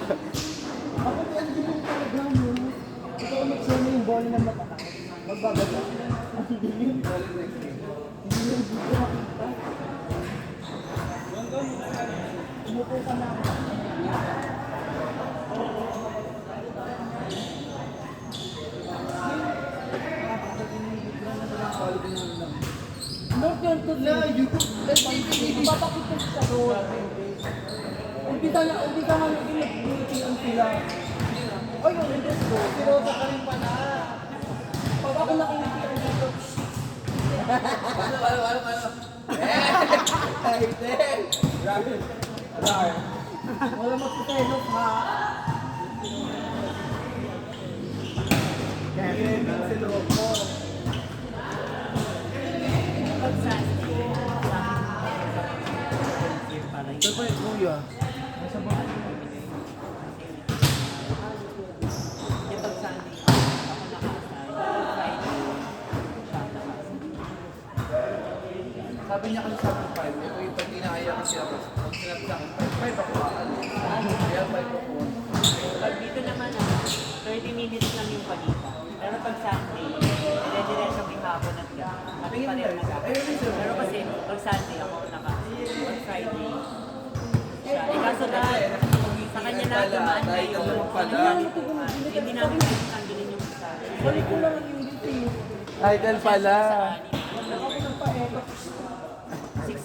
Ako yan din yung talaga mo. Ikaw mag-send yung ball na mataas. Magbabaga. Hindi yun. Hindi yun dito makita. Umupo ka na. North yun to na YouTube. Papakita siya doon. Umpisa nga naging nag-meeting sila. Ay, yun, hindi ko. Pero sa kanin pa na. Pag ako nakikinig dito. Ano? Ay, then! Grabe. Wala magpitelok ha. Sa loob mo. Saan pa yung kuya? Nasa ba? Sabi niya kasi sa akin 5, eh kung pag dinaya kasi ako, pag sinabi sa akin 5 ako aalis. Kaya 5 ako. Pag dito naman, 30 minutes lang yung palita. Pero pag Sunday, dire-diretso may hapon at gabi. Kami pa rin nag-aapos. Pero kasi pag Sunday ako on Friday. Siya. Eh kaso dahil sa kanya na dumaan ngayon, hindi namin tanggalin yung isa. Balik ko lang yung dito eh. Title pala. Ako ng paelok. 6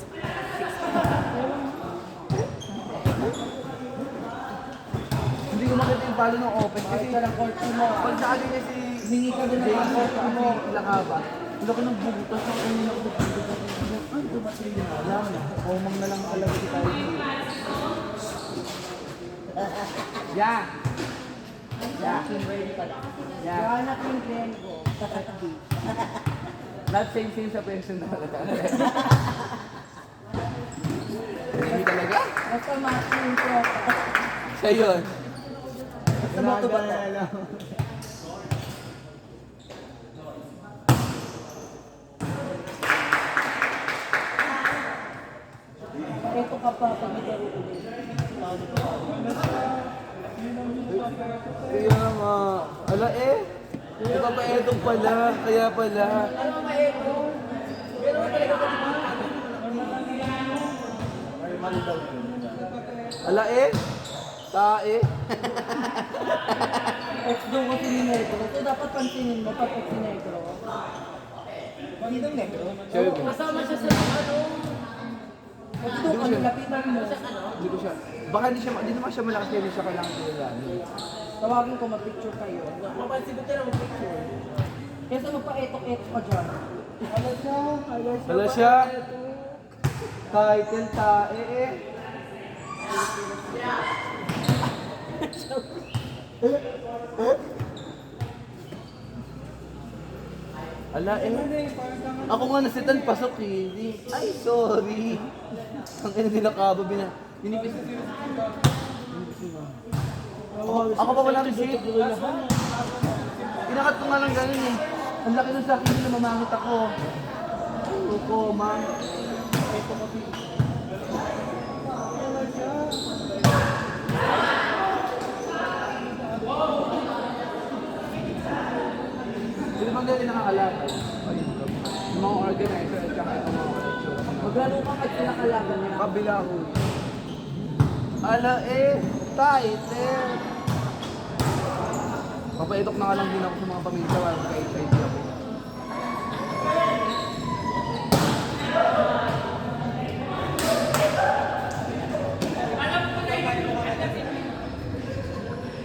Hindi ko makita yung palo ng open kasi Kasi lang court mo. pag sa akin kasi Hingi ka din ng court mo. Ilakaba. Ilaki ng bubutas sa kanina ako nagbubutas. Ay, dumating na alam. Umang na lang talaga si tayo. Yeah. Yeah. Yeah. Anak yung Glengo. Not same sa person na talaga. Hindi talaga? Basta makin ko. Siya yun. Basta mo ito ba ito? Ito ka pa pag ito ulit. Kaya nga. Ala eh. Di ba pa etong pala? Kaya pala. Ano ba ito? Pero talaga ba Ala eh. Tae. ex daw kasi ni Negro. So dapat pansinin mo pag ex ni Negro. Sinong Negro? Siya yun. Kasama siya sa ano? Ex daw ano, lapitan mo. Hindi ko siya. Baka hindi naman siya malakas kaya hindi siya kailangan kilala. Tawagin ko, mag-picture kayo. Mapansin ko tayo mag-picture. Kesa magpa-etok-etok ka dyan. Hala siya. Title tae eh. Ala eh. Ako nga nasitan pasok eh. Ay, sorry. Ang ina din nakaba binipis. Ako pa walang receipt. Pinakat ko nga lang ganun eh. Ang laki nun sa akin, hindi na mamangit ako. Tuko, ma. Ito kasi. Hindi bang ganyan nakakalakay? Yung mga organizer at saka yung mga lecturer. Maglaro ka at pinakalaban niya. Kabila ko. Ala eh, title. Papaitok na nga lang din ako sa mga pamilya para magka-HIV ako.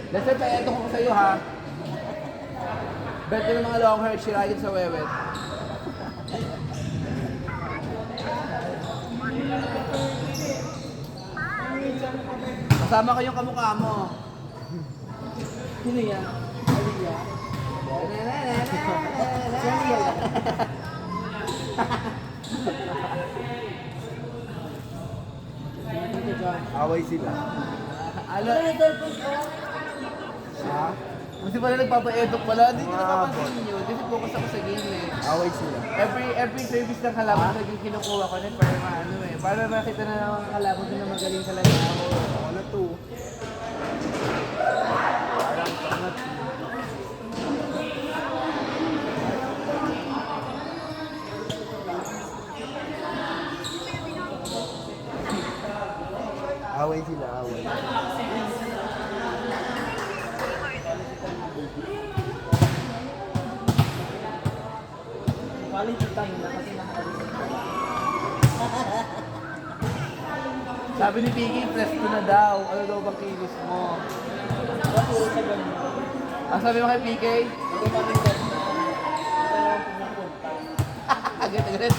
Lester, paitok ko sa iyo ha. Bet ko ng mga long hair, sirayin sa wewet. Kasama ko yung kamukha mo. Sino yan? Aliyah? Si Aliyah. Away sila. Ano yung cellphone ko? Ha? Kasi pala nagpapa-edok pala. Hindi ko napapansin nyo. Kasi focus ako sa game eh. Away sila. Every service ng kalaban na kinukuha ko na para maano eh. Para makita na lang ang kalaban ko na magaling talaga ako. Ako na to. quality time na kasi nakaalis. Sabi ni Piggy, presto na daw. Ano daw bang kilos mo? Puro sa ganun. Ang sabi mo kay PK? Hindi pa rin ganun. Ito lang pumupunta. Agad-agad.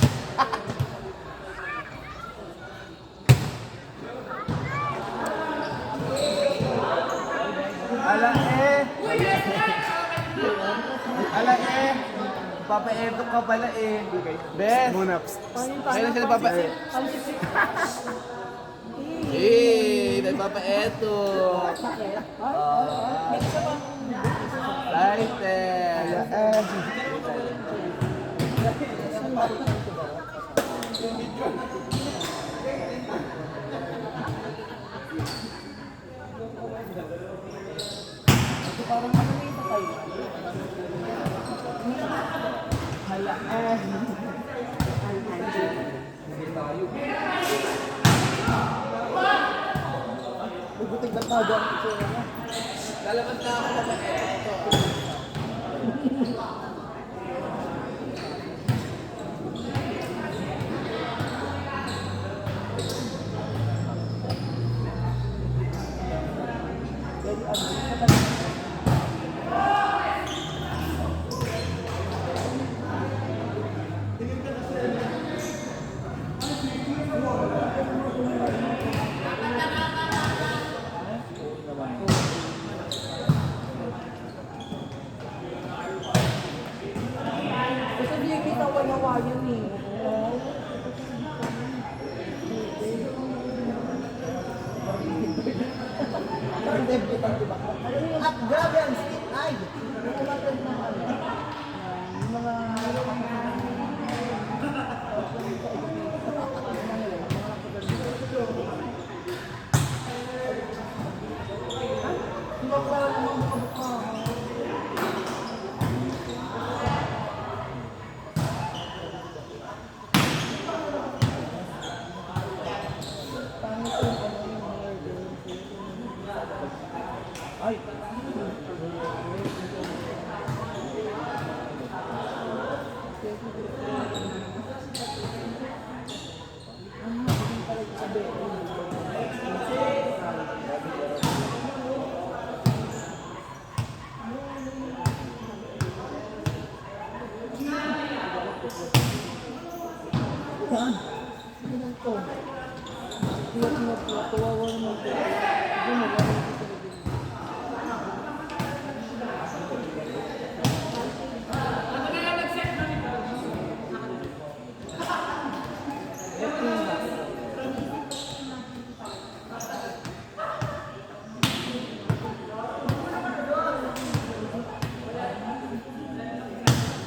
Ala eh. Ala eh. Papa-eto ka pala eh. Bes. Kailan sila papa Eh, nagpapa-eto. Lighter. Parang ano na yung sa Thailand. Hala, Bubutig na tago ang itsura niya. Lalabas na ako papa-eto. Kasi di kita wala-wayan eh. Parang debutant, diba? At grabe ang skin eye! Yung umatid ng ano. Yung mga... Di ba parang mga mukha-mukha? Pangit yung ano yung hair doon. Ay! Yan! Yan to. Kawawa naman to. Ito na lang ito talaga.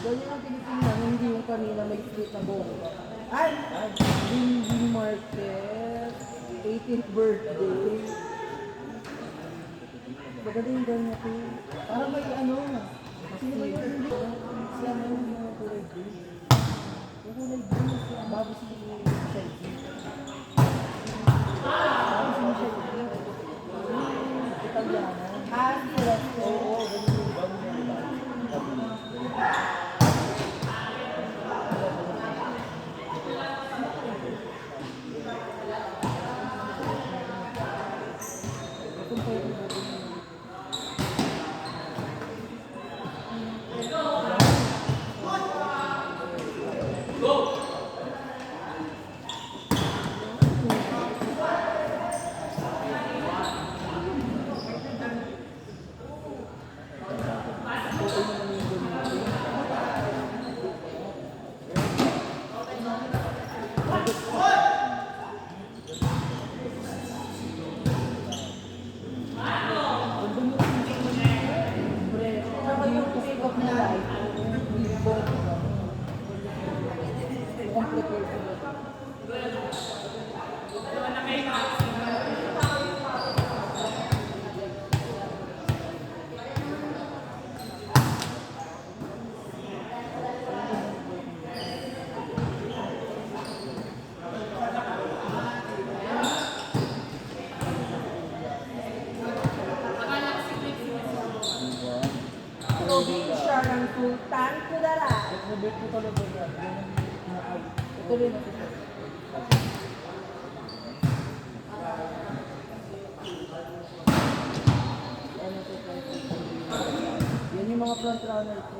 Ganyan ang tinitingnan, hindi yung kanina may split na buhok. Ay! Lindy Marquez, 18th birthday. Magaling daw niya to. Parang may ano, sino ba yung hindi? Siya na yung mga kulay green. Yung kulay green, siya, bago si Shelby. Bago si Shelby. Italiana. Ah, si Celeste. Oo, ganyan yung bago niya. Saka yung makeup na light, complete So, di siya ng Sultan Kudarat. Nabit ko talaga yan. Ito rin ito. Yan yung mga front runner ko.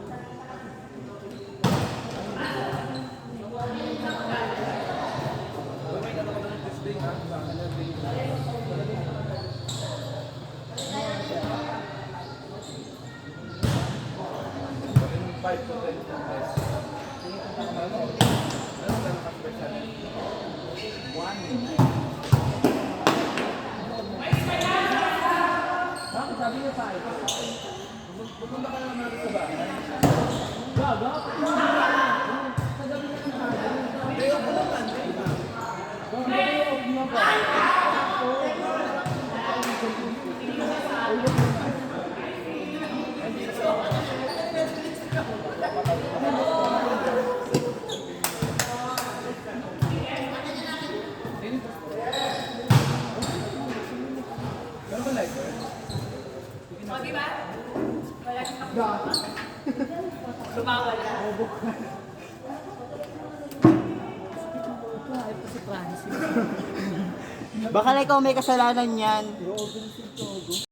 Bakit sabi niya 5? Pupunta ka naman natin sa bahay. Gaga? Sa gabi na yung sabi. Day off naman, day off. Day off na ba? Sumawal na. Baka na ikaw may kasalanan yan. Yung open seat ko.